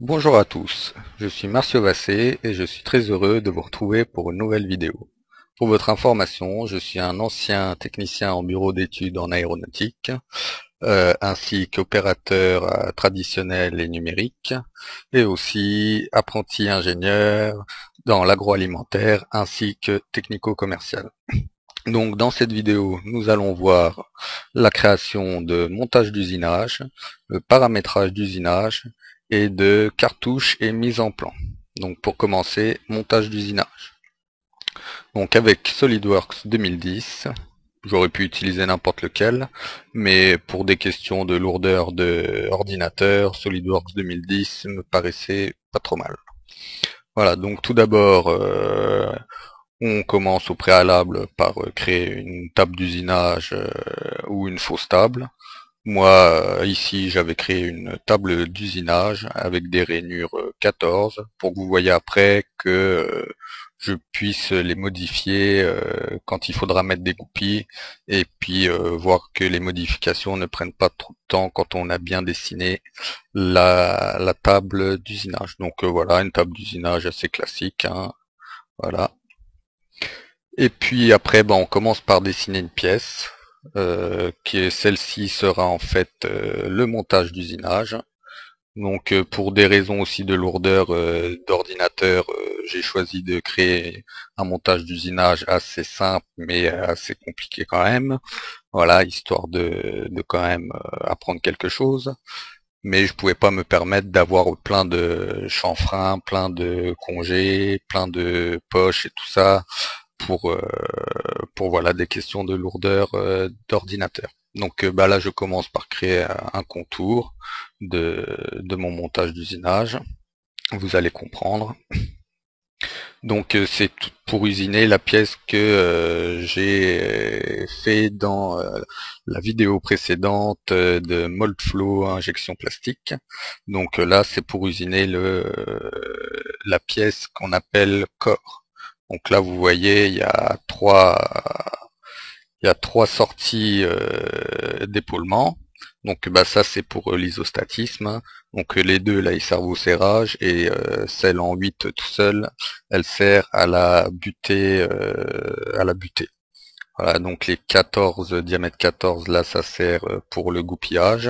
Bonjour à tous, je suis Marcio Vassé et je suis très heureux de vous retrouver pour une nouvelle vidéo. Pour votre information, je suis un ancien technicien en bureau d'études en aéronautique, ainsi qu'opérateur traditionnel et numérique, et aussi apprenti ingénieur dans l'agroalimentaire ainsi que technico-commercial. Donc dans cette vidéo, nous allons voir la création de montage d'usinage, le paramétrage d'usinage et de cartouches et mise en plan. Donc pour commencer, montage d'usinage. Donc avec SolidWorks 2010, j'aurais pu utiliser n'importe lequel, mais pour des questions de lourdeur de ordinateur, SolidWorks 2010 me paraissait pas trop mal. Voilà, donc tout d'abord, on commence au préalable par créer une table d'usinage ou une fausse table. Moi, ici, j'avais créé une table d'usinage avec des rainures 14 pour que vous voyez après que je puisse les modifier quand il faudra mettre des goupilles et puis voir que les modifications ne prennent pas trop de temps quand on a bien dessiné la table d'usinage. Donc voilà, une table d'usinage assez classique, hein, voilà. Et puis après, on commence par dessiner une pièce, qui est celle-ci sera en fait le montage d'usinage. Donc pour des raisons aussi de lourdeur d'ordinateur, j'ai choisi de créer un montage d'usinage assez simple mais assez compliqué quand même. Voilà, histoire de quand même apprendre quelque chose. Mais je pouvais pas me permettre d'avoir plein de chanfreins, plein de congés, plein de poches et tout ça pour voilà des questions de lourdeur d'ordinateur. Donc là je commence par créer un contour de mon montage d'usinage. Vous allez comprendre. Donc c'est pour usiner la pièce que j'ai fait dans la vidéo précédente de mold flow injection plastique. Donc là c'est pour usiner la pièce qu'on appelle corps. Donc là vous voyez il y a trois sorties d'épaulement. Donc ça c'est pour l'isostatisme. Donc les deux là ils servent au serrage et celle en 8 tout seul, elle sert à la butée Voilà, donc les 14 diamètre 14 là ça sert pour le goupillage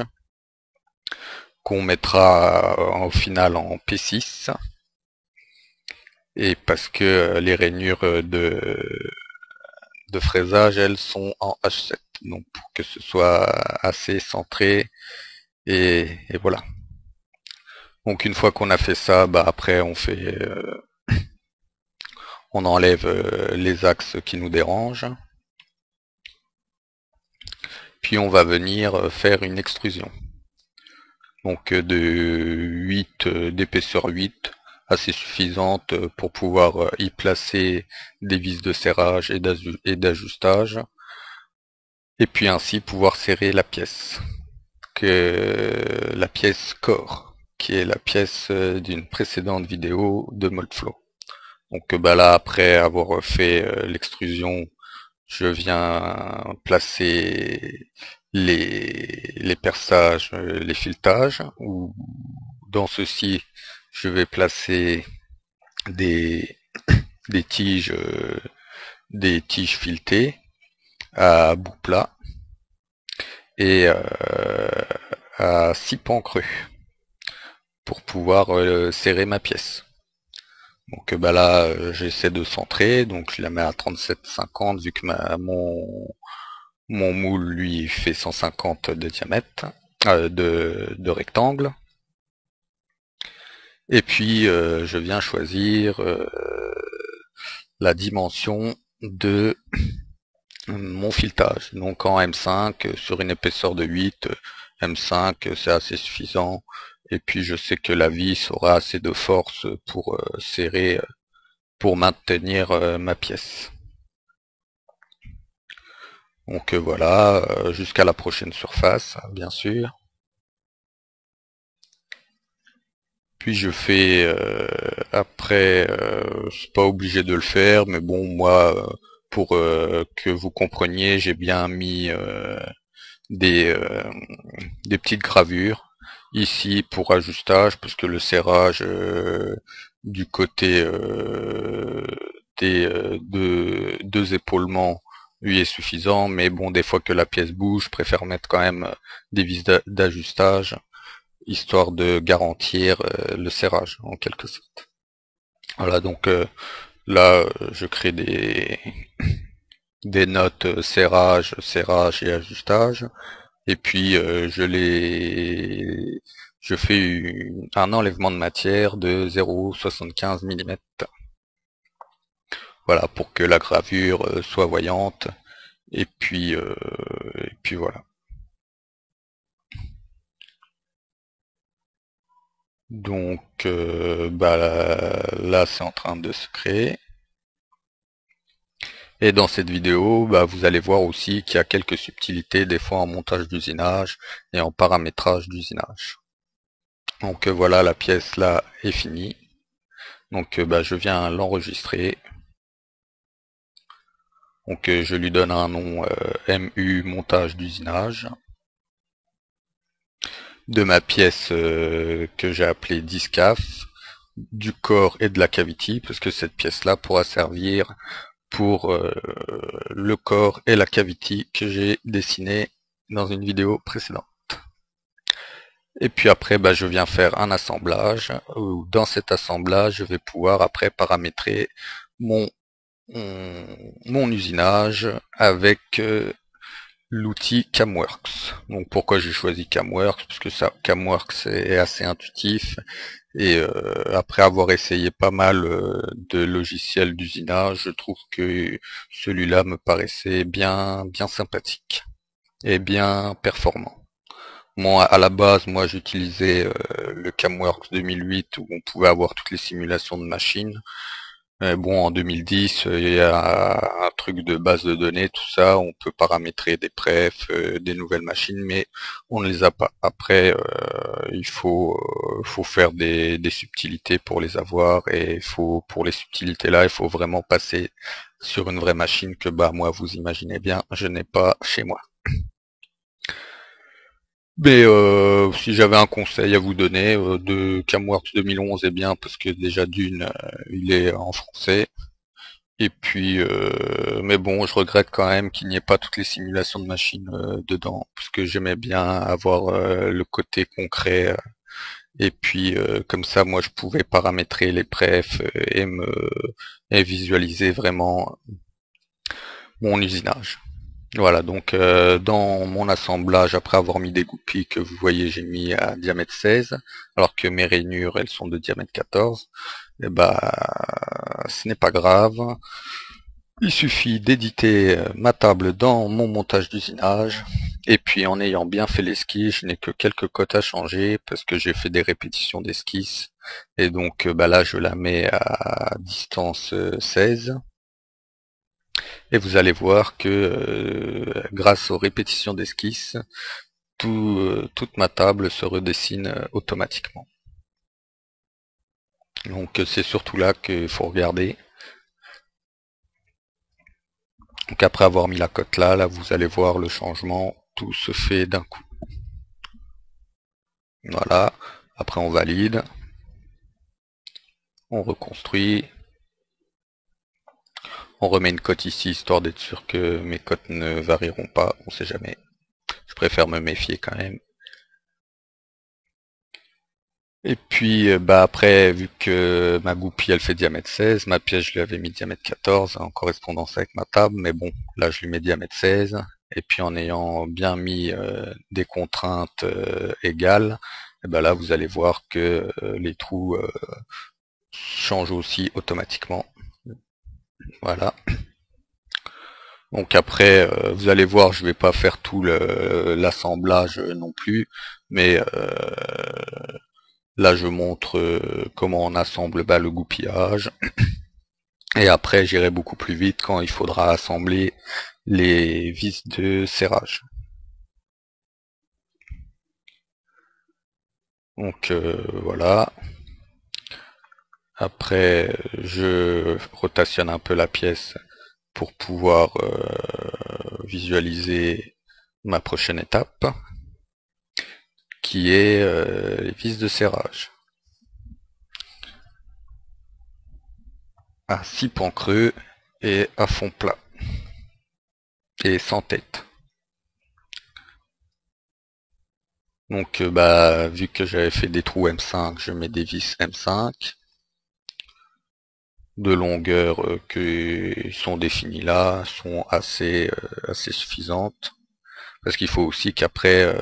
qu'on mettra au final en P6 et parce que les rainures de fraisage elles sont en H7 donc pour que ce soit assez centré et voilà. Donc une fois qu'on a fait ça, après on enlève les axes qui nous dérangent. Puis on va venir faire une extrusion. Donc de 8 d'épaisseur 8, assez suffisante pour pouvoir y placer des vis de serrage et d'ajustage. Et puis ainsi pouvoir serrer la pièce. La pièce corps, qui est la pièce d'une précédente vidéo de Moldflow. Donc là, après avoir fait l'extrusion, je viens placer les perçages, les filetages, ou dans ceci, je vais placer des, des tiges, euh, des tiges filetées à bout plat et à 6 pans creux pour pouvoir serrer ma pièce. Donc là, j'essaie de centrer, donc je la mets à 37,50 vu que mon moule lui fait 150 de diamètre, de rectangle. Et puis je viens choisir la dimension de mon filetage. Donc en M5 sur une épaisseur de 8, M5 c'est assez suffisant. Et puis je sais que la vis aura assez de force pour serrer, pour maintenir ma pièce. Donc voilà, jusqu'à la prochaine surface, bien sûr. Puis je fais après, c'est pas obligé de le faire, mais bon moi pour que vous compreniez, j'ai bien mis des petites gravures. Ici pour ajustage, parce que le serrage du côté des deux épaulements lui est suffisant, mais bon, des fois que la pièce bouge, je préfère mettre quand même des vis d'ajustage, histoire de garantir le serrage en quelque sorte. Voilà, donc là je crée des notes serrage et ajustage, et puis je fais un enlèvement de matière de 0,75 mm. Voilà, pour que la gravure soit voyante, et puis voilà. Donc bah, là c'est en train de se créer. Et dans cette vidéo, bah, vous allez voir aussi qu'il y a quelques subtilités des fois en montage d'usinage et en paramétrage d'usinage. Donc voilà, la pièce là est finie. Donc bah, je viens l'enregistrer. Donc je lui donne un nom MU montage d'usinage de ma pièce que j'ai appelée Discaf, du corps et de la cavity, parce que cette pièce là pourra servir pour le corps et la cavity que j'ai dessiné dans une vidéo précédente. Et puis après, bah, je viens faire un assemblage, où dans cet assemblage, je vais pouvoir après paramétrer mon, mon usinage avec l'outil Camworks. Donc pourquoi j'ai choisi Camworks? Parce que ça, Camworks est assez intuitif, et après avoir essayé pas mal de logiciels d'usinage, je trouve que celui-là me paraissait bien sympathique et bien performant. Moi, à la base, moi, j'utilisais le Camworks 2008 où on pouvait avoir toutes les simulations de machines. Mais bon, en 2010, il y a un truc de base de données, tout ça. On peut paramétrer des prefs, des nouvelles machines, mais on ne les a pas. Après, faut faire des subtilités pour les avoir, et pour les subtilités là, il faut vraiment passer sur une vraie machine que, bah, moi, vous imaginez bien, je n'ai pas chez moi. Mais si j'avais un conseil à vous donner, de Camworks 2011 est bien parce que déjà d'une, il est en français. Et puis, mais bon, je regrette quand même qu'il n'y ait pas toutes les simulations de machines dedans, parce que j'aimais bien avoir le côté concret. Et puis, comme ça, moi, je pouvais paramétrer les prefs et visualiser vraiment mon usinage. Voilà, donc dans mon assemblage, après avoir mis des goupilles que vous voyez, j'ai mis à diamètre 16, alors que mes rainures, elles sont de diamètre 14. Et bah, ce n'est pas grave. Il suffit d'éditer ma table dans mon montage d'usinage, et puis en ayant bien fait l'esquisse, je n'ai que quelques cotes à changer, parce que j'ai fait des répétitions d'esquisse, et donc bah là je la mets à distance 16. Et vous allez voir que grâce aux répétitions d'esquisse, toute ma table se redessine automatiquement. Donc c'est surtout là qu'il faut regarder. Donc après avoir mis la cote là, vous allez voir le changement, tout se fait d'un coup. Voilà, après on valide, on reconstruit, on remet une cote ici histoire d'être sûr que mes cotes ne varieront pas, on sait jamais. Je préfère me méfier quand même. Et puis bah après, vu que ma goupille elle fait diamètre 16, ma pièce je lui avais mis diamètre 14 en correspondance avec ma table, mais bon, là je lui mets diamètre 16, et puis en ayant bien mis des contraintes égales, et ben là vous allez voir que les trous changent aussi automatiquement. Voilà. Donc après, vous allez voir, je vais pas faire tout l'assemblage non plus, mais là je montre comment on assemble le goupillage. Et après, j'irai beaucoup plus vite quand il faudra assembler les vis de serrage. Donc voilà. Après, je rotationne un peu la pièce pour pouvoir visualiser ma prochaine étape, qui est les vis de serrage. À 6 pans creux et à fond plat. Et sans tête. Donc vu que j'avais fait des trous M5, je mets des vis M5 de longueur qui sont définies là, sont assez suffisantes. Parce qu'il faut aussi qu'après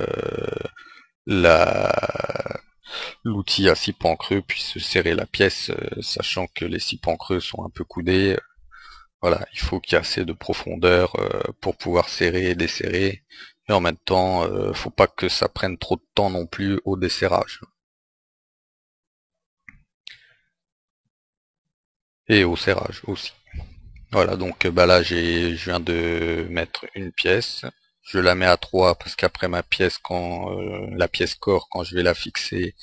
l'outil à 6 pans creux puisse serrer la pièce, sachant que les 6 pans creux sont un peu coudés. Voilà, il faut qu'il y ait assez de profondeur pour pouvoir serrer et desserrer. Et en même temps, faut pas que ça prenne trop de temps non plus au desserrage. Et au serrage aussi. Voilà, donc là je viens de mettre une pièce. Je la mets à 3 parce qu'après ma pièce, quand la pièce corps, quand je vais la fixer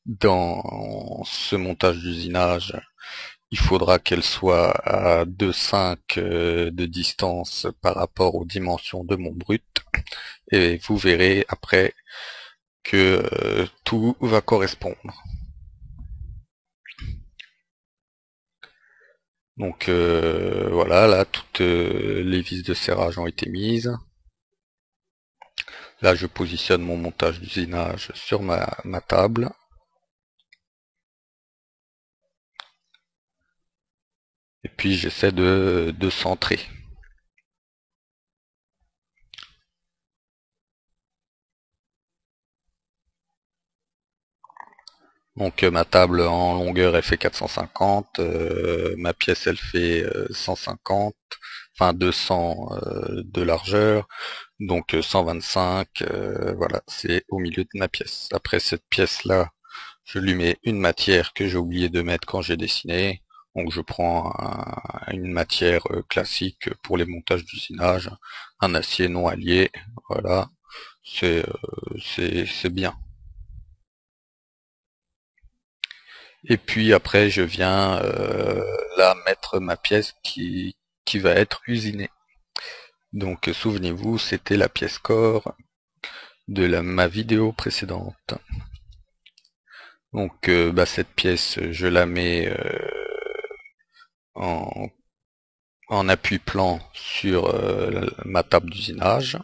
dans ce montage d'usinage, il faudra qu'elle soit à 2,5 de distance par rapport aux dimensions de mon brut. Et vous verrez après que tout va correspondre. Donc voilà, là toutes les vis de serrage ont été mises. Là je positionne mon montage d'usinage sur ma table. Et puis j'essaie de centrer. Donc ma table en longueur elle fait 450, ma pièce elle fait 150, enfin 200 de largeur, donc 125, voilà, c'est au milieu de ma pièce. Après cette pièce là, je lui mets une matière que j'ai oublié de mettre quand j'ai dessiné. Donc je prends une matière classique pour les montages d'usinage, un acier non allié, voilà, c'est bien. Et puis après, je viens là mettre ma pièce qui va être usinée. Donc souvenez-vous, c'était la pièce corps de ma vidéo précédente. Donc cette pièce, je la mets en, en appui plan sur ma table d'usinage.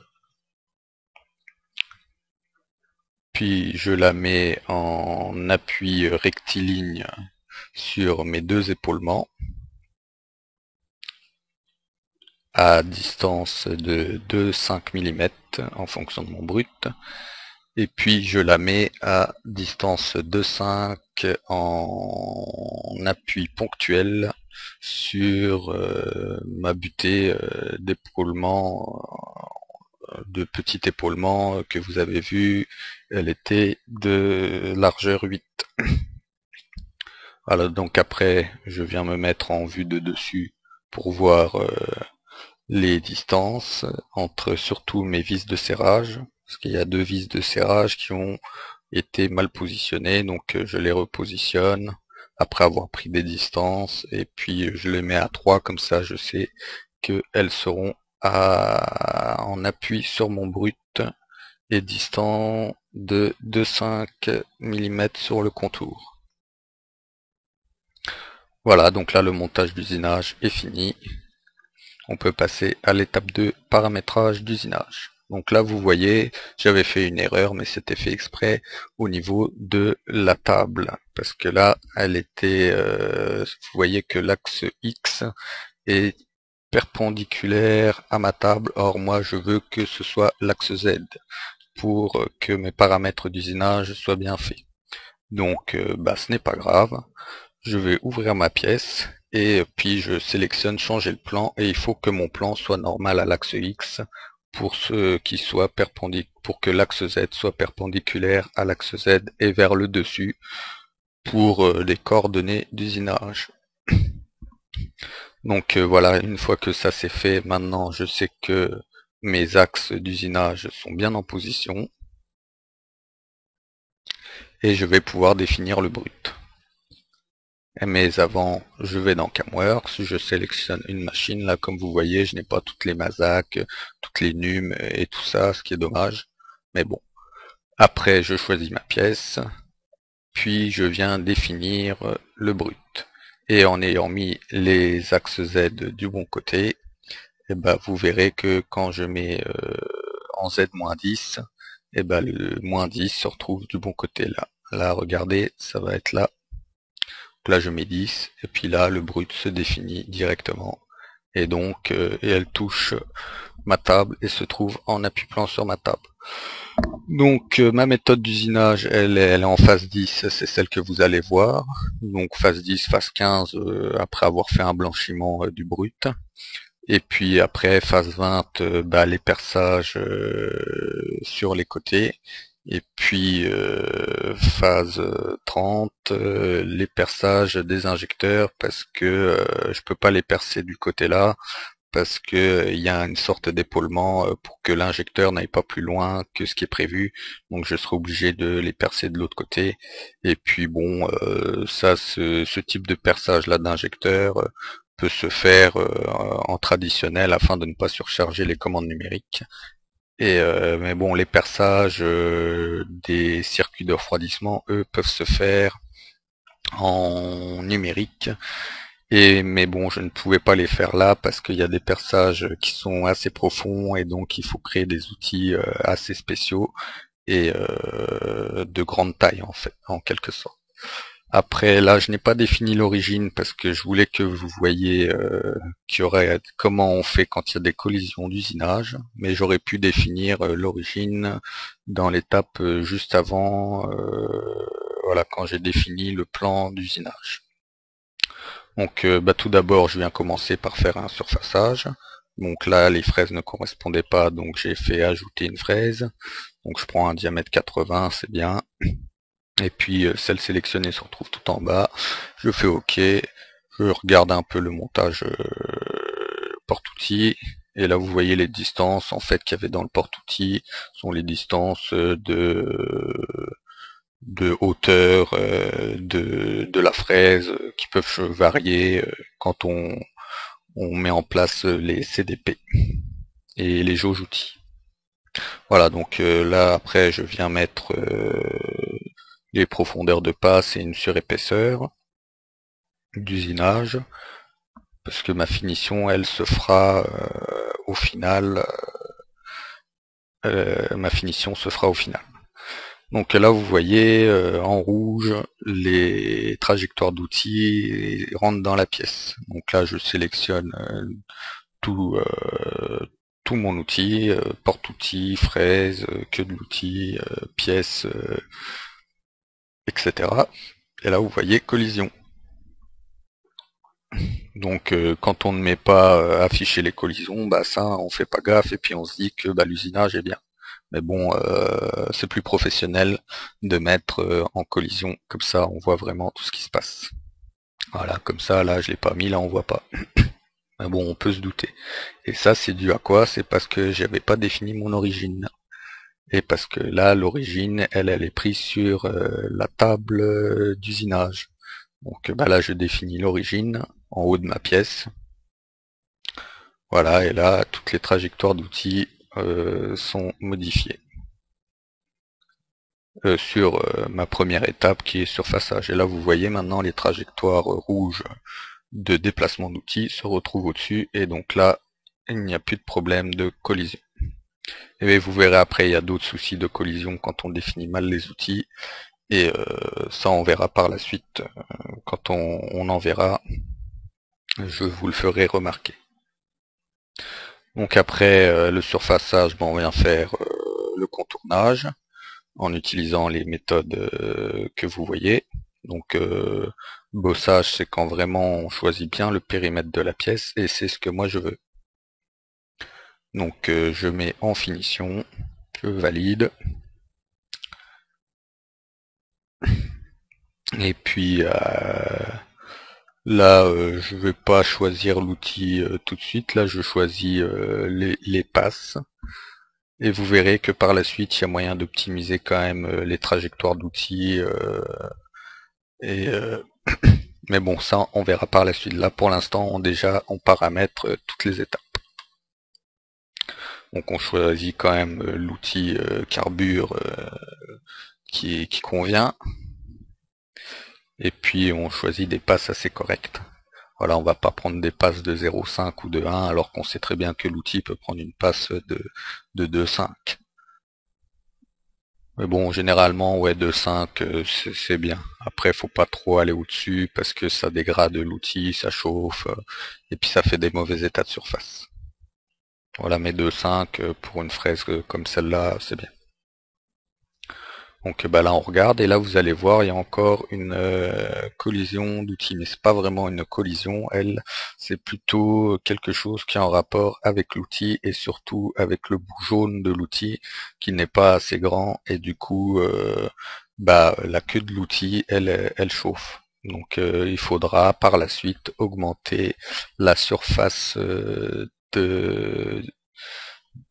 Puis je la mets en appui rectiligne sur mes deux épaulements, à distance de 2,5 mm en fonction de mon brut. Et puis je la mets à distance de 5 en appui ponctuel sur ma butée d'épaulement, de petit épaulement que vous avez vu, elle était de largeur 8. Voilà, donc après je viens me mettre en vue de dessus pour voir les distances entre surtout mes vis de serrage, parce qu'il y a deux vis de serrage qui ont été mal positionnées, donc je les repositionne après avoir pris des distances, et puis je les mets à 3, comme ça je sais qu'elles seront en appui sur mon brut et distant de 2,5 mm sur le contour. Voilà, donc là le montage d'usinage est fini. On peut passer à l'étape de paramétrage d'usinage. Donc là, vous voyez, j'avais fait une erreur, mais c'était fait exprès au niveau de la table. Parce que là, elle était, vous voyez que l'axe X est perpendiculaire à ma table. Or, moi, je veux que ce soit l'axe Z pour que mes paramètres d'usinage soient bien faits. Donc, ce n'est pas grave. Je vais ouvrir ma pièce et puis je sélectionne changer le plan, et il faut que mon plan soit normal à l'axe X pour pour que l'axe Z soit perpendiculaire à l'axe Z et vers le dessus pour les coordonnées d'usinage. Donc voilà, une fois que ça c'est fait, maintenant je sais que mes axes d'usinage sont bien en position et je vais pouvoir définir le brut. Mais avant, je vais dans Camworks, je sélectionne une machine. Là, comme vous voyez, je n'ai pas toutes les Mazac, toutes les num et tout ça, ce qui est dommage. Mais bon. Après, je choisis ma pièce, puis je viens définir le brut. Et en ayant mis les axes Z du bon côté, et ben, vous verrez que quand je mets en Z-10, et ben, le -10 se retrouve du bon côté là. Là, regardez, ça va être là. Donc là, je mets 10, et puis là, le brut se définit directement. Et donc, et elle touche ma table et se trouve en appui-plan sur ma table. Donc ma méthode d'usinage, elle est en phase 10, c'est celle que vous allez voir. Donc phase 10, phase 15, après avoir fait un blanchiment du brut. Et puis après phase 20, bah, les perçages sur les côtés. Et puis phase 30, les perçages des injecteurs parce que je peux pas les percer du côté là parce que il y a une sorte d'épaulement pour que l'injecteur n'aille pas plus loin que ce qui est prévu. Donc je serai obligé de les percer de l'autre côté. Et puis bon, ça, ce type de perçage là d'injecteur peut se faire en traditionnel afin de ne pas surcharger les commandes numériques. Et mais bon, les perçages des circuits de refroidissement, eux, peuvent se faire en numérique. Et mais bon, je ne pouvais pas les faire là parce qu'il y a des perçages qui sont assez profonds et donc il faut créer des outils assez spéciaux et de grande taille en fait, en quelque sorte. Après là, je n'ai pas défini l'origine parce que je voulais que vous voyiez qu'il y aurait comment on fait quand il y a des collisions d'usinage, mais j'aurais pu définir l'origine dans l'étape juste avant, voilà, quand j'ai défini le plan d'usinage. Donc bah, tout d'abord, je viens commencer par faire un surfaçage. Donc là, les fraises ne correspondaient pas, donc j'ai fait ajouter une fraise. Donc je prends un diamètre 80, c'est bien. Et puis celle sélectionnée se retrouve tout en bas. Je fais OK. Je regarde un peu le montage porte-outils. Et là, vous voyez les distances en fait qu'il y avait dans le porte-outils sont les distances de hauteur de la fraise qui peuvent varier quand on met en place les CDP et les jauges outils. Voilà, donc là après je viens mettre les profondeurs de passe et une surépaisseur d'usinage parce que ma finition elle se fera au final. Ma finition se fera au final. Donc là, vous voyez en rouge les trajectoires d'outils rentrent dans la pièce. Donc là, je sélectionne tout, tout mon outil, porte-outil, fraise, queue de l'outil, pièce, etc. Et là, vous voyez collision. Donc quand on ne met pas afficher les collisions, bah ça, on fait pas gaffe et puis on se dit que bah, l'usinage est bien. Mais bon, c'est plus professionnel de mettre en collision, comme ça on voit vraiment tout ce qui se passe. Voilà, comme ça, là je l'ai pas mis, là on voit pas. Mais bon, on peut se douter. Et ça, c'est dû à quoi? C'est parce que j'avais pas défini mon origine. Et parce que là, l'origine, elle est prise sur la table d'usinage. Donc bah là, je définis l'origine en haut de ma pièce. Voilà, et là, toutes les trajectoires d'outils sont modifiées. Sur ma première étape qui est surfaçage. Et là vous voyez maintenant les trajectoires rouges de déplacement d'outils se retrouvent au-dessus et donc là il n'y a plus de problème de collision. Et vous verrez après il y a d'autres soucis de collision quand on définit mal les outils et ça on verra par la suite quand on en verra, je vous le ferai remarquer. Donc après le surfaçage, on vient faire le contournage en utilisant les méthodes que vous voyez. Donc bossage, c'est quand vraiment on choisit bien le périmètre de la pièce et c'est ce que moi je veux. Donc je mets en finition, je valide. Et puis là je vais pas choisir l'outil tout de suite, là je choisis les passes. Et vous verrez que par la suite il y a moyen d'optimiser quand même les trajectoires d'outils et mais bon, ça, on verra par la suite. Là, pour l'instant, déjà, on paramètre toutes les étapes. Donc on choisit quand même l'outil carbure qui convient, et puis on choisit des passes assez correctes. Voilà, on va pas prendre des passes de 0,5 ou de 1 alors qu'on sait très bien que l'outil peut prendre une passe de 2,5. Mais bon, généralement, ouais, 2,5, c'est bien. Après, faut pas trop aller au-dessus parce que ça dégrade l'outil, ça chauffe, et puis ça fait des mauvais états de surface. Voilà, mais 2,5 pour une fraise comme celle-là, c'est bien. Donc bah là on regarde et là vous allez voir il y a encore une collision d'outils, mais c'est pas vraiment une collision, elle c'est plutôt quelque chose qui est en rapport avec l'outil et surtout avec le bout jaune de l'outil qui n'est pas assez grand et du coup bah la queue de l'outil elle chauffe. Donc il faudra par la suite augmenter la surface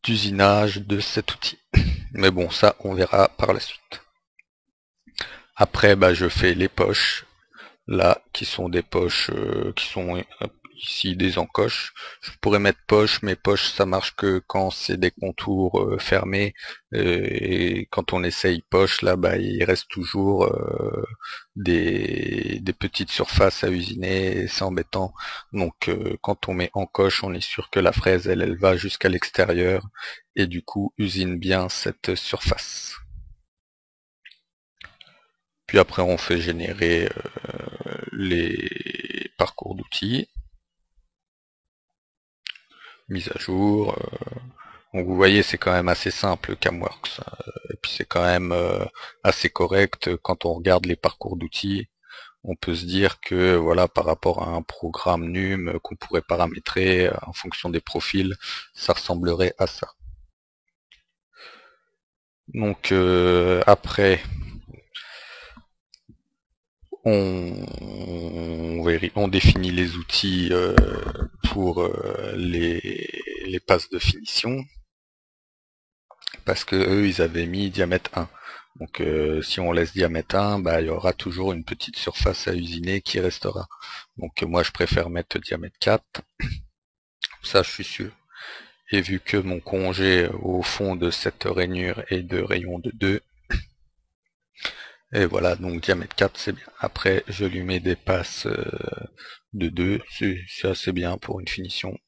d'usinage de cet outil. Mais bon ça on verra par la suite. Après, bah, je fais les poches, là, qui sont des poches qui sont ici des encoches. Je pourrais mettre poche, mais poche, ça marche que quand c'est des contours fermés. Et quand on essaye poche, là, bah, il reste toujours des petites surfaces à usiner, et c'est embêtant. Donc, quand on met encoche, on est sûr que la fraise, elle va jusqu'à l'extérieur, et du coup, usine bien cette surface. Puis après, on fait générer les parcours d'outils, mise à jour. Donc vous voyez, c'est quand même assez simple Camworks. Et puis c'est quand même assez correct. Quand on regarde les parcours d'outils, on peut se dire que voilà, par rapport à un programme NUM qu'on pourrait paramétrer en fonction des profils, ça ressemblerait à ça. Donc après, on définit les outils pour les passes de finition, parce que eux ils avaient mis diamètre 1. Donc si on laisse diamètre 1, bah, il y aura toujours une petite surface à usiner qui restera. Donc moi je préfère mettre diamètre 4, ça je suis sûr. Et vu que mon congé au fond de cette rainure est de rayon de 2, et voilà, donc diamètre 4 c'est bien. Après je lui mets des passes de 2, c'est assez bien pour une finition.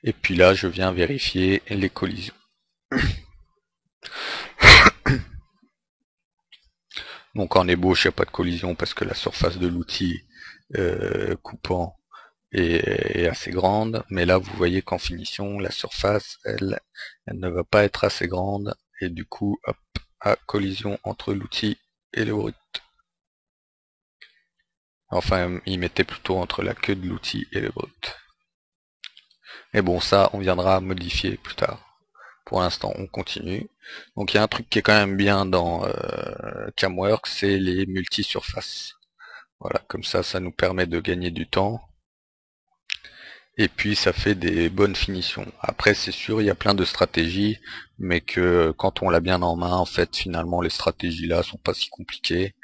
Et puis là je viens vérifier les collisions. Donc en ébauche il n'y a pas de collision parce que la surface de l'outil coupant est assez grande, mais là vous voyez qu'en finition la surface elle ne va pas être assez grande et du coup hop, à collision entre l'outil et le brut. Enfin il mettait plutôt entre la queue de l'outil et le brut. Et bon ça on viendra modifier plus tard. Pour l'instant on continue. Donc il y a un truc qui est quand même bien dans Camworks, c'est les multi-surfaces. Voilà, comme ça nous permet de gagner du temps. Et puis ça fait des bonnes finitions. Après c'est sûr il y a plein de stratégies, mais que quand on l'a bien en main, en fait finalement les stratégies là sont pas si compliquées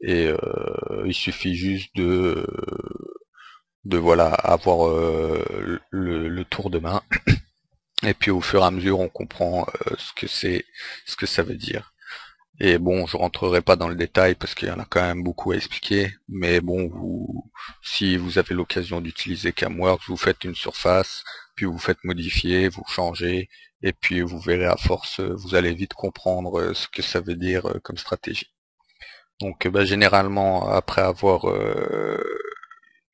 et il suffit juste de voilà avoir le tour de main et puis au fur et à mesure on comprend ce que ça veut dire. Et bon, je rentrerai pas dans le détail parce qu'il y en a quand même beaucoup à expliquer, mais bon, si vous avez l'occasion d'utiliser Camworks, vous faites une surface, puis vous faites modifier, vous changez, et puis vous verrez à force, vous allez vite comprendre ce que ça veut dire comme stratégie. Donc bah, généralement, après avoir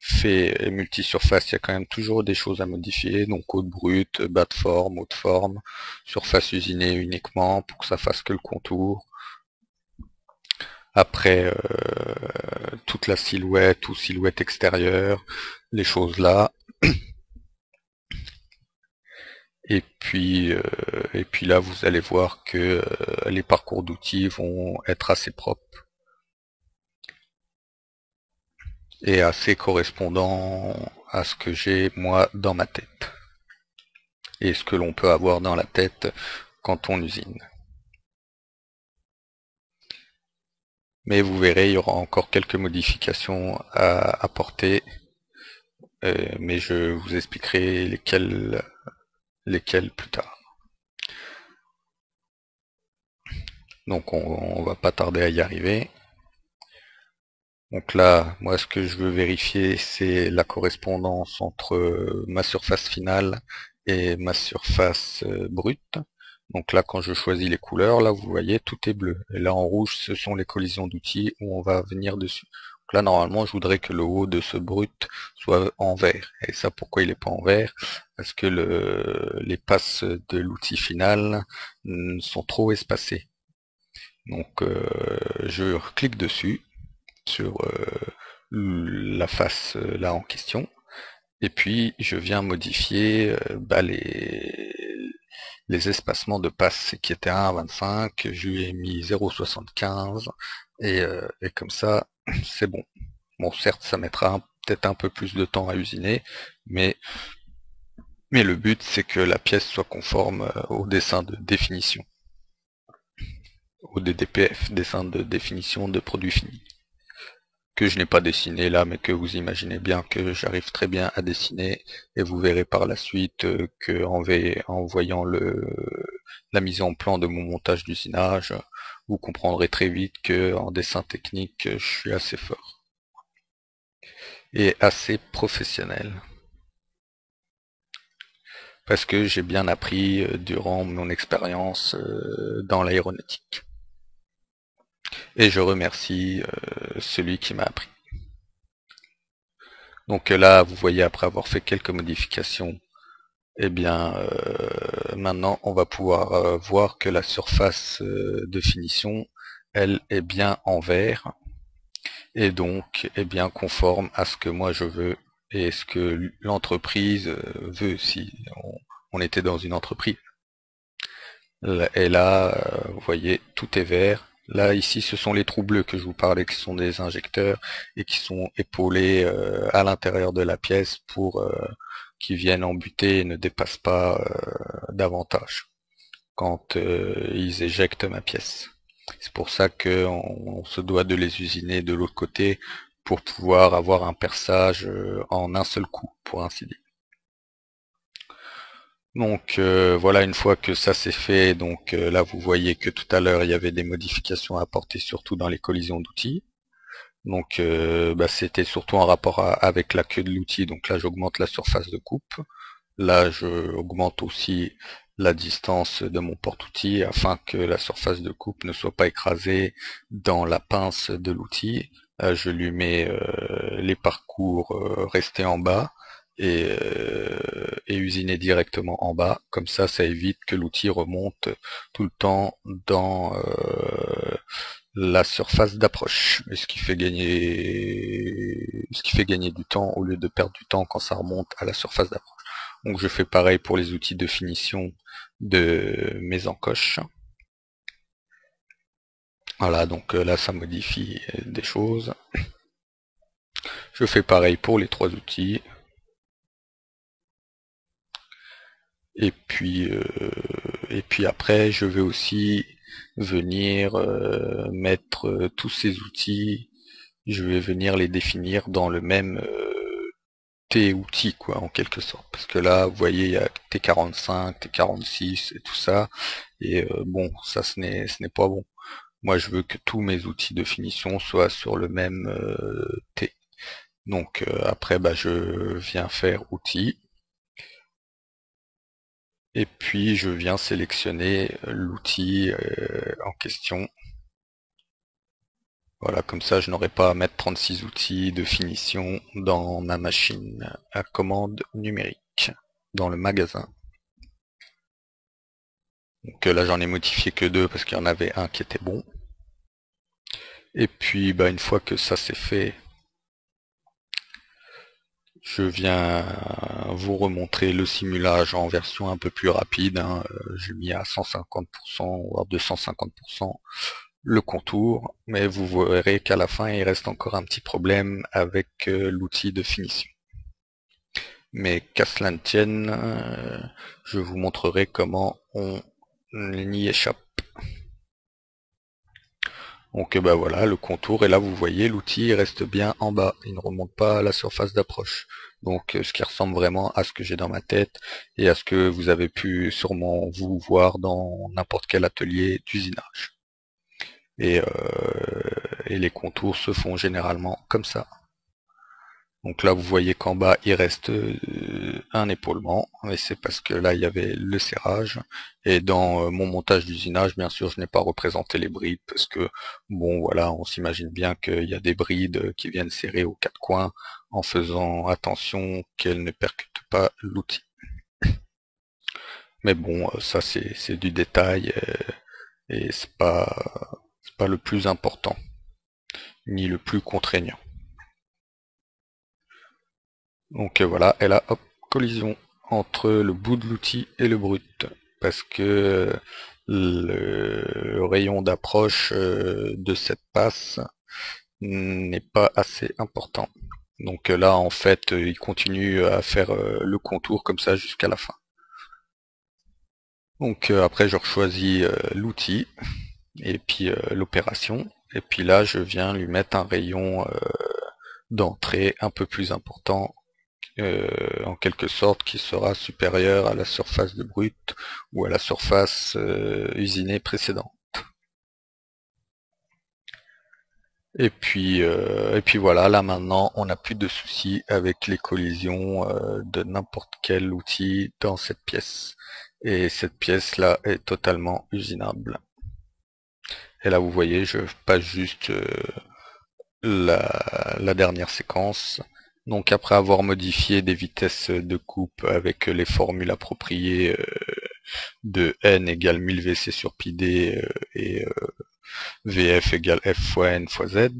fait multi-surface, il y a quand même toujours des choses à modifier, donc haute brute, bas de forme, haute forme, surface usinée uniquement pour que ça fasse que le contour. Après toute la silhouette ou silhouette extérieure, les choses là. Et puis là, vous allez voir que les parcours d'outils vont être assez propres et assez correspondants à ce que j'ai moi dans ma tête et ce que l'on peut avoir dans la tête quand on usine. Mais vous verrez, il y aura encore quelques modifications à apporter mais je vous expliquerai lesquels plus tard. Donc on va pas tarder à y arriver. Donc là, moi ce que je veux vérifier, c'est la correspondance entre ma surface finale et ma surface brute. Donc là, quand je choisis les couleurs, là vous voyez, tout est bleu. Et là en rouge, ce sont les collisions d'outils où on va venir dessus. Donc là, normalement, je voudrais que le haut de ce brut soit en vert. Et ça, pourquoi il n'est pas en vert? Parce que les passes de l'outil final sont trop espacées. Donc je clique dessus sur la face là en question, et puis je viens modifier les espacements de passes qui étaient à 1,25, je lui ai mis 0,75 et comme ça c'est bon. Bon, certes ça mettra peut-être un peu plus de temps à usiner, mais le but c'est que la pièce soit conforme au dessin de définition, au DDPF, dessin de définition de produit fini, que je n'ai pas dessiné là, mais que vous imaginez bien que j'arrive très bien à dessiner, et vous verrez par la suite que en voyant la mise en plan de mon montage d'usinage, vous comprendrez très vite que en dessin technique, je suis assez fort et assez professionnel, parce que j'ai bien appris durant mon expérience dans l'aéronautique. Et je remercie celui qui m'a appris. Donc là, vous voyez, après avoir fait quelques modifications, eh bien, maintenant, on va pouvoir voir que la surface de finition, elle, est bien en vert, et donc est bien conforme à ce que moi je veux, et ce que l'entreprise veut si on était dans une entreprise. Et là, vous voyez, tout est vert. Là, ici, ce sont les trous bleus que je vous parlais, qui sont des injecteurs et qui sont épaulés à l'intérieur de la pièce pour qu'ils viennent embuter et ne dépassent pas davantage quand ils éjectent ma pièce. C'est pour ça qu'on se doit de les usiner de l'autre côté pour pouvoir avoir un perçage en un seul coup, pour ainsi dire. Donc voilà, une fois que ça c'est fait, donc là vous voyez que tout à l'heure il y avait des modifications à apporter, surtout dans les collisions d'outils. Donc c'était surtout en rapport avec la queue de l'outil, donc là j'augmente la surface de coupe. Là je augmente aussi la distance de mon porte-outil afin que la surface de coupe ne soit pas écrasée dans la pince de l'outil. Je lui mets les parcours restés en bas et usiner directement en bas. Comme ça évite que l'outil remonte tout le temps dans la surface d'approche, ce qui fait gagner du temps au lieu de perdre du temps quand ça remonte à la surface d'approche. Donc je fais pareil pour les outils de finition de mes encoches. Voilà, donc là ça modifie des choses. Je fais pareil pour les trois outils. Et puis après, je vais aussi venir mettre tous ces outils, je vais venir les définir dans le même T-outil, quoi, en quelque sorte. Parce que là, vous voyez, il y a T45, T46 et tout ça. Et bon, ça ce n'est pas bon. Moi, je veux que tous mes outils de finition soient sur le même T. Donc après, je viens faire outils. Et puis je viens sélectionner l'outil en question. Voilà, comme ça je n'aurai pas à mettre 36 outils de finition dans ma machine à commande numérique, dans le magasin. Donc là j'en ai modifié que deux parce qu'il y en avait un qui était bon. Et puis une fois que ça c'est fait, je viens vous remontrer le simulage en version un peu plus rapide. J'ai mis à 150%, voire 250% le contour, mais vous verrez qu'à la fin il reste encore un petit problème avec l'outil de finition. Mais qu'à cela ne tienne, je vous montrerai comment on y échappe. Donc bah voilà, le contour, et là vous voyez l'outil reste bien en bas, il ne remonte pas à la surface d'approche. Donc ce qui ressemble vraiment à ce que j'ai dans ma tête et à ce que vous avez pu sûrement vous voir dans n'importe quel atelier d'usinage. Et les contours se font généralement comme ça. Donc là, vous voyez qu'en bas, il reste un épaulement, et c'est parce que là, il y avait le serrage. Et dans mon montage d'usinage, bien sûr, je n'ai pas représenté les brides, parce que, bon, voilà, on s'imagine bien qu'il y a des brides qui viennent serrer aux quatre coins, en faisant attention qu'elles ne percutent pas l'outil. Mais bon, ça, c'est du détail, et c'est pas le plus important, ni le plus contraignant. Donc voilà, et là, hop, collision entre le bout de l'outil et le brut, parce que le rayon d'approche de cette passe n'est pas assez important. Donc là, en fait, il continue à faire le contour comme ça jusqu'à la fin. Donc après, je choisis l'outil et puis l'opération, et puis là, je viens lui mettre un rayon d'entrée un peu plus important, en quelque sorte, qui sera supérieur à la surface de brut ou à la surface usinée précédente. Et puis voilà, là maintenant, on n'a plus de soucis avec les collisions de n'importe quel outil dans cette pièce. Et cette pièce-là est totalement usinable. Et là, vous voyez, je passe juste la dernière séquence. Donc après avoir modifié des vitesses de coupe avec les formules appropriées de n égale 1000 Vc sur pi d et Vf égale f fois n fois z.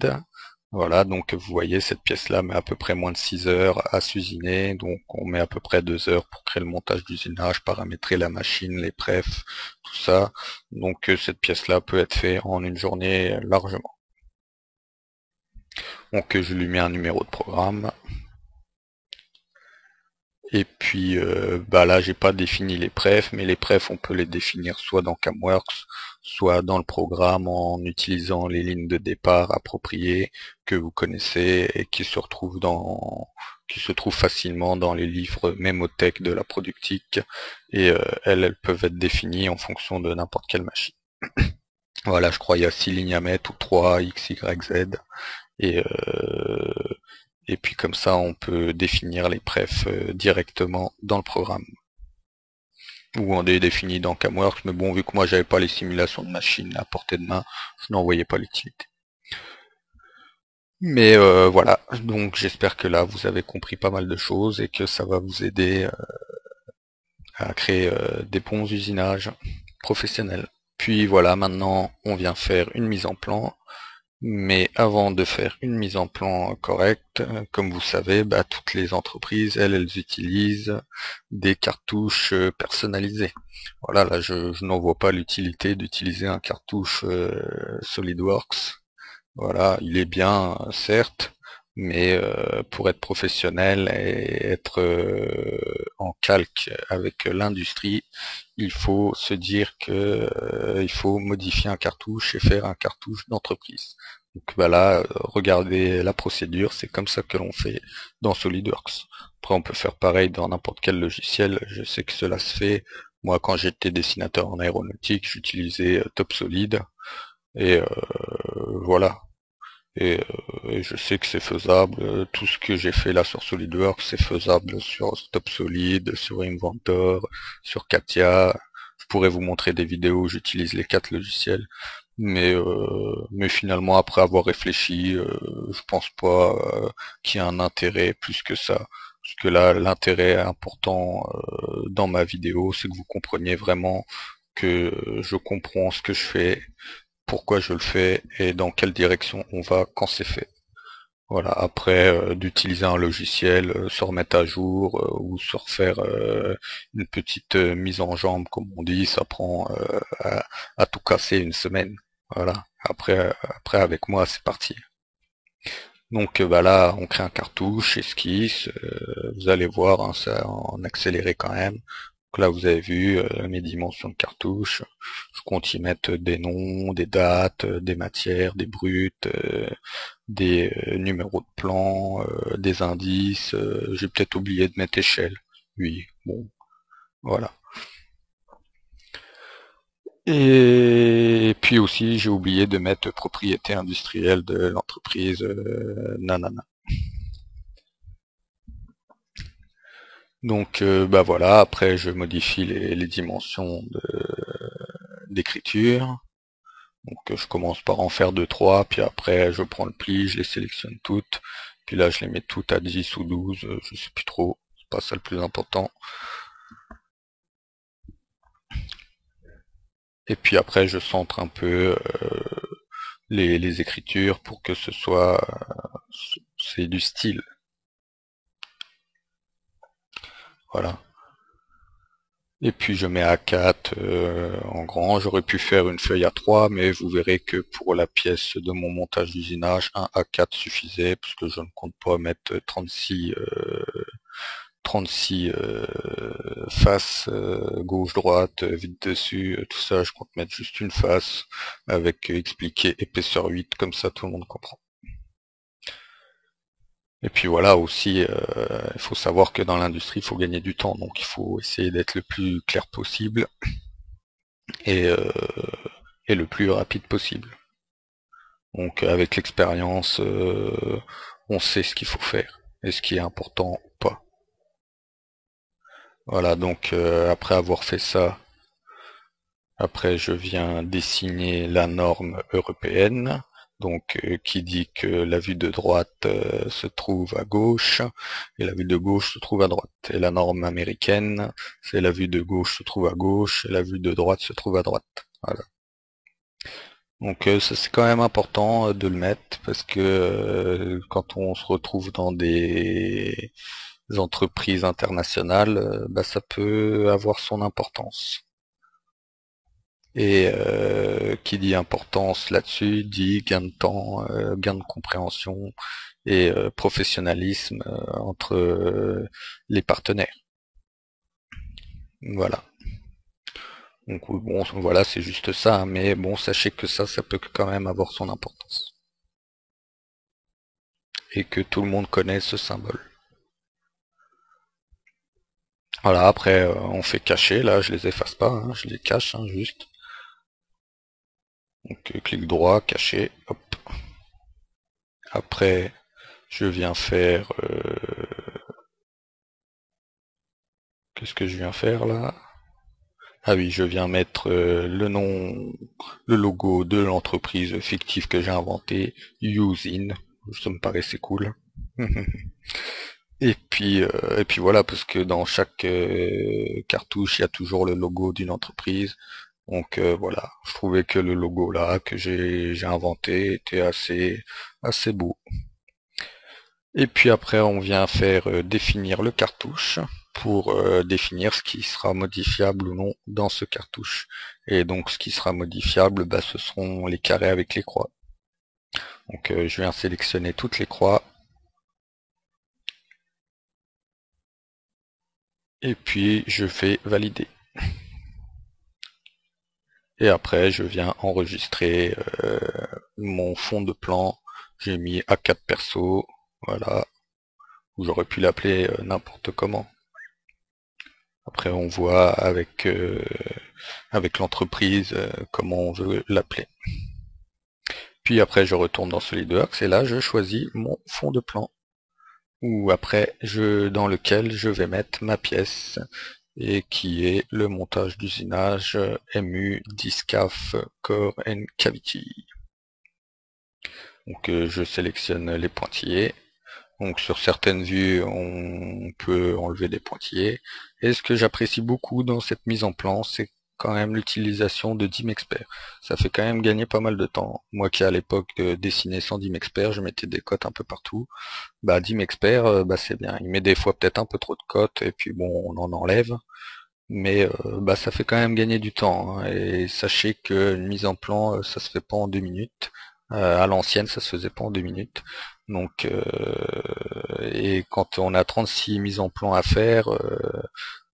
Voilà, donc vous voyez, cette pièce-là met à peu près moins de 6 heures à s'usiner, donc on met à peu près 2 heures pour créer le montage d'usinage, paramétrer la machine, les prefs, tout ça. Donc cette pièce-là peut être faite en une journée largement. Donc je lui mets un numéro de programme. Et puis bah là j'ai pas défini les prefs, mais les prefs on peut les définir soit dans Camworks, soit dans le programme en utilisant les lignes de départ appropriées que vous connaissez et qui se trouvent facilement dans les livres mémothèques de la productique, et elles peuvent être définies en fonction de n'importe quelle machine. Voilà, je crois il y a 6 lignes à mettre, ou 3 X, Y, Z, et et puis comme ça, on peut définir les prefs directement dans le programme. Ou on les définit dans Camworks, mais bon, vu que moi j'avais pas les simulations de machines à portée de main, je n'en voyais pas l'utilité. Mais voilà, donc j'espère que là vous avez compris pas mal de choses et que ça va vous aider à créer des bons usinages professionnels. Puis voilà, maintenant on vient faire une mise en plan. Mais avant de faire une mise en plan correcte, comme vous savez, bah, toutes les entreprises, elles utilisent des cartouches personnalisées. Voilà, là je n'en vois pas l'utilité d'utiliser un cartouche SolidWorks. Voilà, il est bien, certes, mais pour être professionnel et être en calque avec l'industrie, il faut se dire que il faut modifier un cartouche et faire un cartouche d'entreprise. Donc bah là, regardez la procédure, c'est comme ça que l'on fait dans SolidWorks. Après, on peut faire pareil dans n'importe quel logiciel. Je sais que cela se fait. Moi, quand j'étais dessinateur en aéronautique, j'utilisais TopSolid, et voilà. Et je sais que c'est faisable. Tout ce que j'ai fait là sur SolidWorks, c'est faisable sur TopSolid, sur Inventor, sur Katia. Je pourrais vous montrer des vidéos où j'utilise les 4 logiciels. Mais finalement, après avoir réfléchi, je pense pas qu'il y ait un intérêt plus que ça. Parce que là, l'intérêt important dans ma vidéo, c'est que vous compreniez vraiment que je comprends ce que je fais, pourquoi je le fais et dans quelle direction on va quand c'est fait. Voilà, après d'utiliser un logiciel, se remettre à jour ou se refaire une petite mise en jambe, comme on dit, ça prend à tout casser une semaine. Voilà, après avec moi c'est parti. Donc bah là on crée un cartouche, esquisse, vous allez voir, hein, ça en accéléré quand même. Donc là, vous avez vu mes dimensions de cartouche. Je compte y mettre des noms, des dates, des matières, des brutes, des numéros de plan, des indices. J'ai peut-être oublié de mettre échelle. Oui, bon, voilà. Et puis aussi, j'ai oublié de mettre propriété industrielle de l'entreprise, nanana. Donc, bah voilà, après je modifie les dimensions d'écriture. Donc je commence par en faire deux trois, puis après je prends le pli, je les sélectionne toutes, puis là je les mets toutes à 10 ou 12, je sais plus trop, c'est pas ça le plus important. Et puis après je centre un peu les écritures pour que ce soit c'est du style. Voilà. Et puis je mets A4 en grand. J'aurais pu faire une feuille A3, mais vous verrez que pour la pièce de mon montage d'usinage, un A4 suffisait, parce que je ne compte pas mettre 36 faces, gauche-droite, vide dessus, tout ça. Je compte mettre juste une face avec expliqué épaisseur 8, comme ça tout le monde comprend. Et puis voilà aussi, il faut savoir que dans l'industrie, il faut gagner du temps, donc il faut essayer d'être le plus clair possible et, euh, et le plus rapide possible. Donc avec l'expérience, on sait ce qu'il faut faire et ce qui est important ou pas. Voilà, donc après avoir fait ça, après je viens dessiner la norme européenne, donc qui dit que la vue de droite se trouve à gauche et la vue de gauche se trouve à droite. Et la norme américaine, c'est la vue de gauche se trouve à gauche et la vue de droite se trouve à droite. Voilà. Donc ça c'est quand même important de le mettre parce que quand on se retrouve dans des entreprises internationales, bah, ça peut avoir son importance. Et qui dit importance là-dessus dit gain de temps, gain de compréhension et professionnalisme entre les partenaires. Voilà. Donc bon, voilà, c'est juste ça, hein, mais bon, sachez que ça peut quand même avoir son importance. Et que tout le monde connaît ce symbole. Voilà, après on fait cacher, là je les efface pas, hein, je les cache juste. Donc clic droit, cacher, hop. Après je viens faire qu'est-ce que je viens faire là? Ah oui, je viens mettre le nom, le logo de l'entreprise fictive que j'ai inventé, Usin. Ça me paraissait cool. Et puis voilà, parce que dans chaque cartouche, il y a toujours le logo d'une entreprise. Donc voilà, je trouvais que le logo là que j'ai inventé était assez beau. Et puis après, on vient faire définir le cartouche pour définir ce qui sera modifiable ou non dans ce cartouche. Et donc ce qui sera modifiable, bah, ce seront les carrés avec les croix. Donc je viens sélectionner toutes les croix. Et puis je fais valider. Et après je viens enregistrer mon fond de plan. J'ai mis A4 perso, voilà, ou j'aurais pu l'appeler n'importe comment. Après on voit avec l'entreprise comment on veut l'appeler. Puis après je retourne dans SolidWorks et là je choisis mon fond de plan. Ou après dans lequel je vais mettre ma pièce et qui est le montage d'usinage MU Discaf Core and Cavity. Donc je sélectionne les pointillés. Donc sur certaines vues, on peut enlever des pointillés. Et ce que j'apprécie beaucoup dans cette mise en plan, c'est quand même l'utilisation de DimExpert. Ça fait quand même gagner pas mal de temps. Moi qui à l'époque dessinais sans DimExpert, je mettais des cotes un peu partout. Bah DimExpert, bah c'est bien. Il met des fois peut-être un peu trop de cotes et puis bon, on en enlève. Mais bah ça fait quand même gagner du temps, hein. Et sachez qu'une mise en plan, ça se fait pas en 2 minutes. À l'ancienne, ça se faisait pas en 2 minutes. Donc et quand on a 36 mises en plan à faire,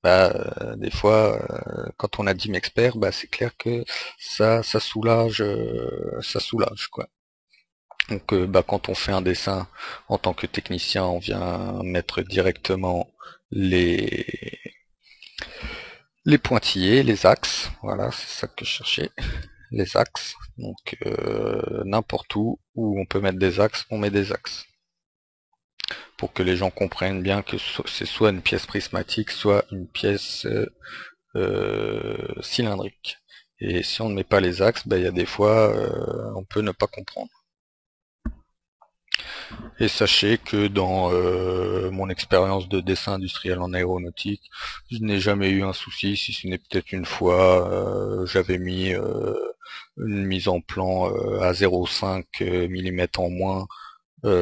des fois, quand on a DIM expert, c'est clair que ça soulage quoi. Donc quand on fait un dessin en tant que technicien, on vient mettre directement les les pointillés, les axes. Voilà, c'est ça que je cherchais, les axes. Donc n'importe où on peut mettre des axes, on met des axes pour que les gens comprennent bien que c'est soit une pièce prismatique, soit une pièce cylindrique. Et si on ne met pas les axes, il y a des fois, on peut ne pas comprendre. Et sachez que dans mon expérience de dessin industriel en aéronautique, je n'ai jamais eu un souci, si ce n'est peut-être une fois, j'avais mis une mise en plan à 0,5 mm en moins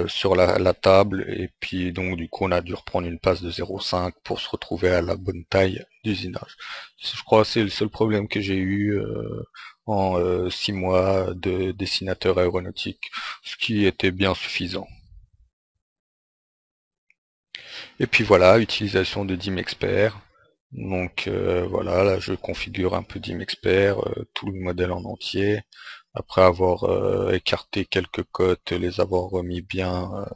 sur la table, et puis donc du coup on a dû reprendre une passe de 0,5 pour se retrouver à la bonne taille d'usinage. Je crois que c'est le seul problème que j'ai eu en 6 mois de dessinateur aéronautique, ce qui était bien suffisant. Et puis voilà, utilisation de DIM Expert. Donc voilà, là je configure un peu DIM Expert, tout le modèle en entier. Après avoir écarté quelques cotes, les avoir remis bien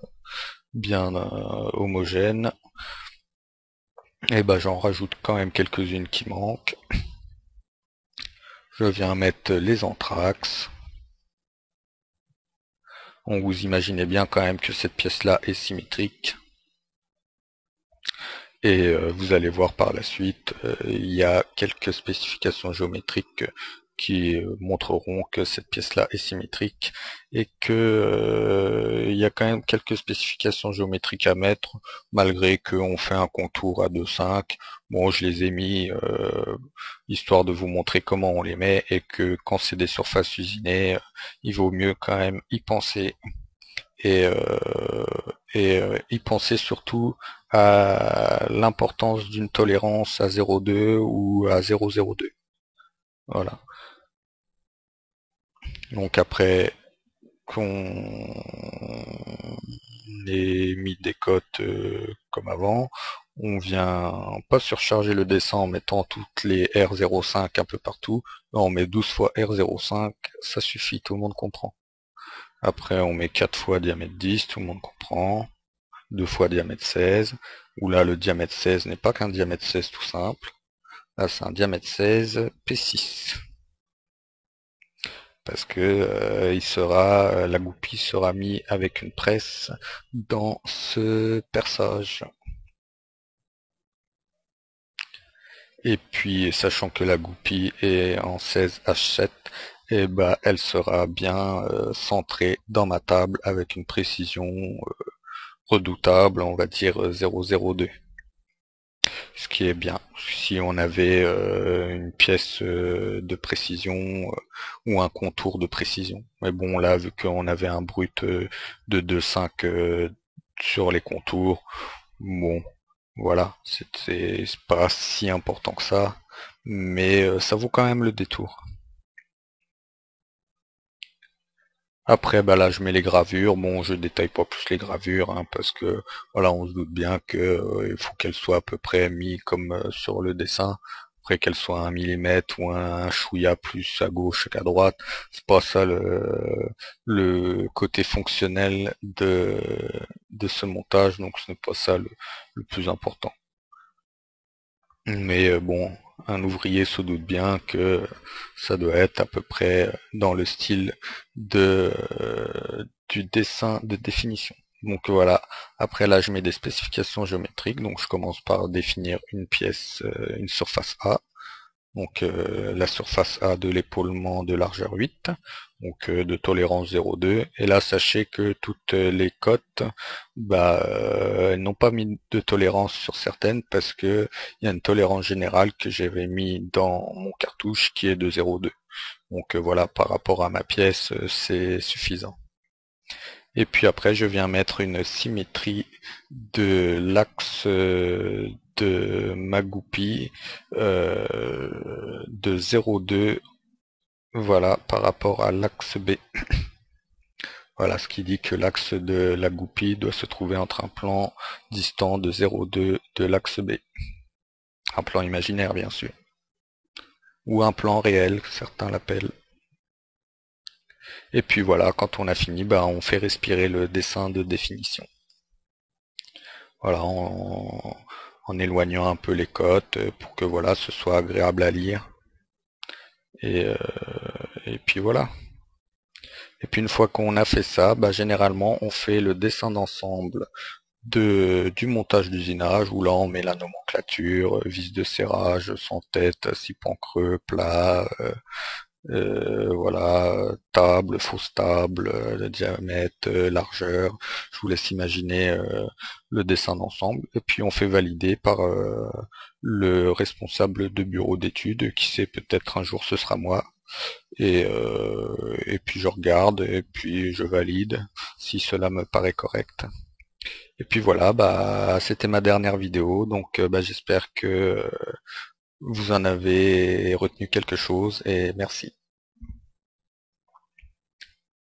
homogènes. Et j'en rajoute quand même quelques-unes qui manquent. Je viens mettre les anthrax. On vous imaginez bien quand même que cette pièce-là est symétrique. Et vous allez voir par la suite, il y a quelques spécifications géométriques qui montreront que cette pièce-là est symétrique et que il y a quand même quelques spécifications géométriques à mettre malgré qu'on fait un contour à 2,5. Bon, je les ai mis histoire de vous montrer comment on les met et que quand c'est des surfaces usinées, il vaut mieux quand même y penser et, y penser surtout à l'importance d'une tolérance à 0,2 ou à 0,02. Voilà. Donc après qu'on ait mis des cotes comme avant, on vient pas surcharger le dessin en mettant toutes les R05 un peu partout. Non, on met 12 fois R05, ça suffit, tout le monde comprend. Après on met 4 fois diamètre 10, tout le monde comprend. 2 fois diamètre 16, où là le diamètre 16 n'est pas qu'un diamètre 16 tout simple, là c'est un diamètre 16 P6. Parce que la goupille sera mise avec une presse dans ce perçage. Et puis, sachant que la goupille est en 16H7, elle sera bien centrée dans ma table avec une précision redoutable, on va dire 0,02. Ce qui est bien. Si on avait une pièce de précision ou un contour de précision. Mais bon, là, vu qu'on avait un brut de 2,5 sur les contours, bon, voilà, c'est pas si important que ça, mais ça vaut quand même le détour. Après, là, je mets les gravures. Bon, je détaille pas plus les gravures, hein, parce que voilà, on se doute bien que il faut qu'elles soient à peu près mises comme sur le dessin. Après qu'elles soient 1 mm ou un chouïa plus à gauche qu'à droite, c'est pas ça le côté fonctionnel de ce montage, donc ce n'est pas ça le plus important. Mais bon, un ouvrier se doute bien que ça doit être à peu près dans le style du dessin de définition. Donc voilà, après là je mets des spécifications géométriques, donc je commence par définir une pièce, une surface A. Donc la surface A de l'épaulement de largeur 8, donc de tolérance 0,2. Et là, sachez que toutes les cotes, elles n'ont pas mis de tolérance sur certaines parce que il y a une tolérance générale que j'avais mis dans mon cartouche qui est de 0,2. Donc voilà, par rapport à ma pièce, c'est suffisant. Et puis après, je viens mettre une symétrie de l'axe de ma goupille de 0,2, voilà, par rapport à l'axe B. Voilà, ce qui dit que l'axe de la goupille doit se trouver entre un plan distant de 0,2 de l'axe B. Un plan imaginaire, bien sûr. Ou un plan réel, que certains l'appellent. Et puis voilà, quand on a fini, bah, on fait respirer le dessin de définition. Voilà, en éloignant un peu les cotes pour que voilà, ce soit agréable à lire. Et, euh, et puis voilà. Et puis une fois qu'on a fait ça, bah, généralement on fait le dessin d'ensemble du montage d'usinage où là on met la nomenclature, vis de serrage, sans tête, six pans creux, plat, voilà, table, fausse table, diamètre, largeur. Je vous laisse imaginer le dessin d'ensemble. Et puis on fait valider par le responsable de bureau d'études, qui sait, peut-être un jour ce sera moi. Et puis je regarde et puis je valide si cela me paraît correct. Et puis voilà, bah c'était ma dernière vidéo, donc bah, j'espère que vous en avez retenu quelque chose et merci.